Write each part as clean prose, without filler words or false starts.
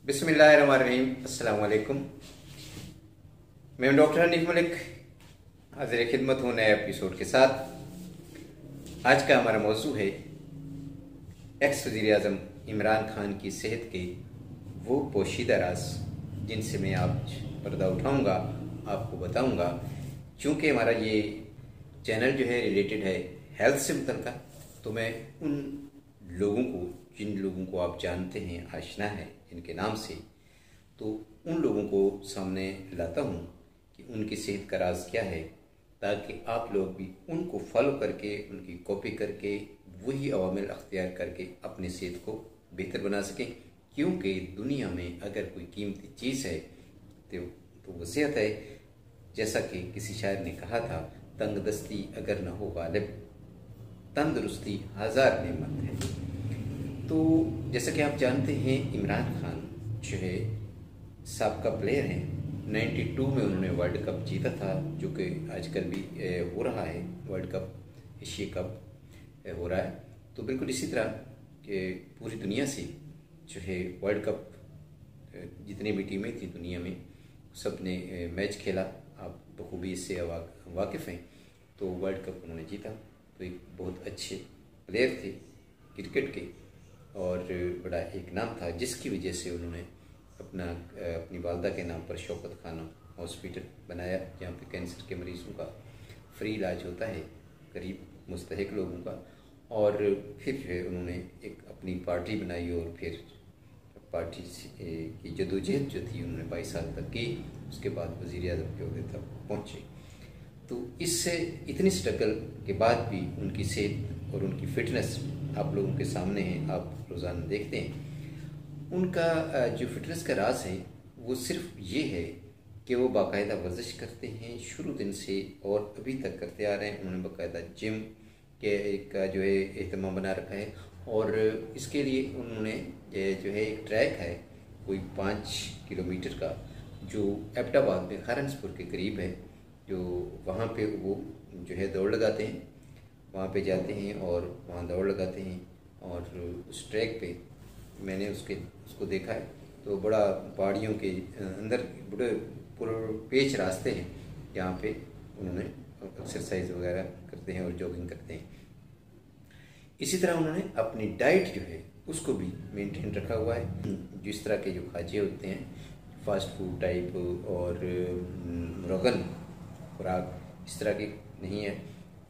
बिस्मिल्लाहिर्रहमानिर्रहीम। अस्सलाम वालेकुम। मैं डॉक्टर हनीफ मलिक हाजिर खिदमत हूँ नए एपिसोड के साथ। आज का हमारा मौजू है एक्स वज़ीर आज़म इमरान खान की सेहत के वो पोशीदा राज जिनसे मैं आज पर्दा उठाऊँगा, आपको बताऊँगा। चूँकि हमारा ये चैनल जो है रिलेटेड है हेल्थ से मुतल्लिक़, तो मैं उन लोगों को, जिन लोगों को आप जानते हैं, आशना है इनके नाम से, तो उन लोगों को सामने लाता हूँ कि उनकी सेहत का राज क्या है, ताकि आप लोग भी उनको फॉलो करके, उनकी कॉपी करके, वही अवामिल अख्तियार करके अपनी सेहत को बेहतर बना सकें। क्योंकि दुनिया में अगर कोई कीमती चीज़ है तो वो सेहत है। जैसा कि किसी शायर ने कहा था, तंगदस्ती अगर न हो गालिब, तंदुरुस्ती हज़ार नेमत है। तो जैसा कि आप जानते हैं, इमरान खान जो है साबका प्लेयर हैं। 92 में उन्होंने वर्ल्ड कप जीता था, जो कि आजकल भी हो रहा है, वर्ल्ड कप, एशिया कप हो रहा है। तो बिल्कुल इसी तरह कि पूरी दुनिया से जो है वर्ल्ड कप, जितनी भी टीमें थी दुनिया में, सब ने मैच खेला। आप बखूबी इससे वाकिफ़ हैं। तो वर्ल्ड कप उन्होंने जीता। तो एक बहुत अच्छे प्लेयर थे क्रिकेट के, और बड़ा एक नाम था, जिसकी वजह से उन्होंने अपनी वालदा के नाम पर शौकत खाना हॉस्पिटल बनाया, जहाँ पे कैंसर के मरीज़ों का फ्री इलाज होता है, गरीब मुस्तहिक लोगों का। और फिर जो है उन्होंने एक अपनी पार्टी बनाई, और फिर पार्टी की जदोजहद जो थी उन्होंने 22 साल तक की। उसके बाद वज़ीर आज़म के ओहदे तक पहुँचे। तो इससे इतनी स्ट्रगल के बाद भी उनकी सेहत और उनकी फ़िटनेस आप लोगों के सामने है, आप रोज़ाना देखते हैं। उनका जो फिटनेस का राज है वो सिर्फ ये है कि वो बाकायदा वर्जिश करते हैं शुरू दिन से, और अभी तक करते आ रहे हैं। उन्होंने बाकायदा जिम के का जो है एहतमाम बना रखा है, और इसके लिए उन्होंने जो है एक ट्रैक है कोई 5 किलोमीटर का, जो एबटाबाद में खारनसपुर के करीब है, जो वहाँ पे वो जो है दौड़ लगाते हैं। वहाँ पे जाते हैं और वहाँ दौड़ लगाते हैं। और उस ट्रैक पे मैंने उसको देखा है, तो बड़ा पहाड़ियों के अंदर बड़े पेच रास्ते हैं, जहाँ पे उन्होंने एक्सरसाइज वगैरह करते हैं और जॉगिंग करते हैं। इसी तरह उन्होंने अपनी डाइट जो है उसको भी मेंटेन रखा हुआ है। जिस तरह के जो खाजे होते हैं, फास्ट फूड टाइप और मुरगन खुराक, इस तरह की नहीं है।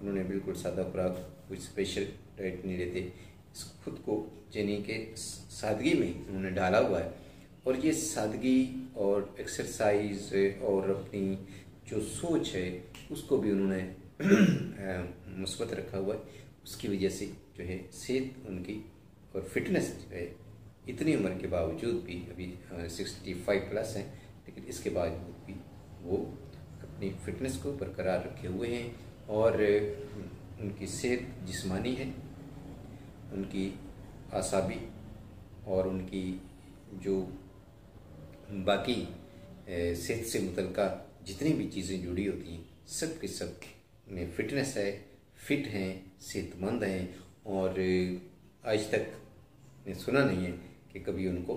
उन्होंने बिल्कुल सादा खुराक, कुछ स्पेशल डाइट नहीं लेते। खुद को यानी कि सादगी में उन्होंने ढाला हुआ है। और ये सादगी और एक्सरसाइज और अपनी जो सोच है उसको भी उन्होंने मुस्बत रखा हुआ है। उसकी वजह से जो है सेहत उनकी और फिटनेस जो है, इतनी उम्र के बावजूद भी, अभी 65 प्लस हैं, लेकिन इसके बावजूद भी वो अपनी फिटनेस को बरकरार रखे हुए हैं। और उनकी सेहत जिस्मानी है, उनकी आसाबी और उनकी जो बाकी सेहत से मुतल्लिक़ा जितनी भी चीज़ें जुड़ी होती हैं, सब के सब में फिटनेस है, फिट हैं, सेहतमंद हैं। और आज तक ने सुना नहीं है कि कभी उनको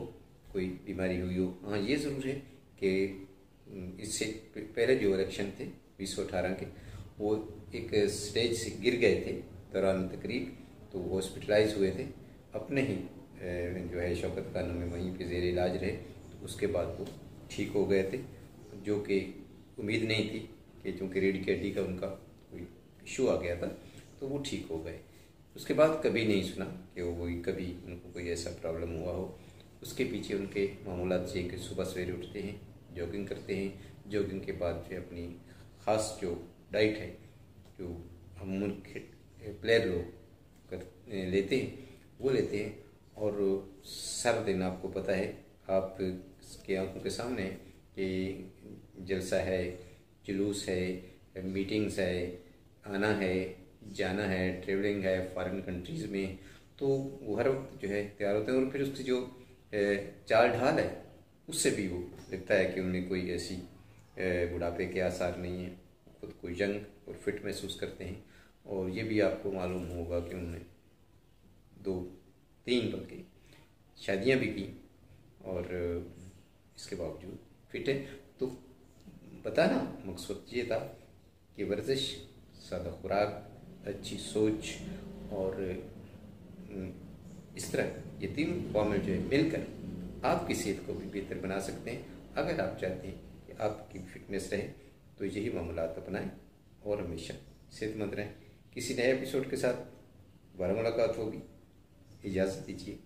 कोई बीमारी हुई हो। हाँ, ये ज़रूर है कि इससे पहले जो इलेक्शन थे 2018 के, वो एक स्टेज से गिर गए थे दौरान तकरीब, तो हॉस्पिटलाइज हुए थे। अपने ही जो है शौकत खाना में वहीं पे ज़ेर इलाज रहे। तो उसके बाद वो ठीक हो गए थे, जो कि उम्मीद नहीं थी कि चूँकि रीढ़ की हड्डी का उनका कोई इशू आ गया था, तो वो ठीक हो गए। उसके बाद कभी नहीं सुना कि वो कभी उनको कोई ऐसा प्रॉब्लम हुआ हो। उसके पीछे उनके मामूलात ये कि सुबह सवेरे उठते हैं, जॉगिंग करते हैं, जॉगिंग के बाद फिर अपनी ख़ास जो डाइट है, जो हम प्लेयर लोग लेते हैं, वो लेते हैं। और सारा दिन आपको पता है, आप के आंखों के सामने कि जलसा है, जुलूस है, मीटिंग्स है, आना है, जाना है, ट्रेवलिंग है फॉरेन कंट्रीज़ में। तो वो हर वक्त जो है तैयार होते हैं। और फिर उसकी जो चाल ढाल है, उससे भी वो लगता है कि उन्हें कोई ऐसी बुढ़ापे के आसार नहीं है। खुद को यंग और फिट महसूस करते हैं। और ये भी आपको मालूम होगा कि उन्होंने 2-3 बल्कि शादियां भी की, और इसके बावजूद फिट है। तो बताना मकसद ये था कि वर्जिश, सादा खुराक, अच्छी सोच और इस तरह ये तीन फॉर्मूले जो है मिलकर आपकी सेहत को भी बेहतर बना सकते हैं। अगर आप चाहते हैं कि आपकी फिटनेस रहे तो यही मामूलात अपनाएं और हमेशा सेहतमंद रहें। किसी नए एपिसोड के साथ दोबारा मुलाकात होगी। इजाज़त दीजिए।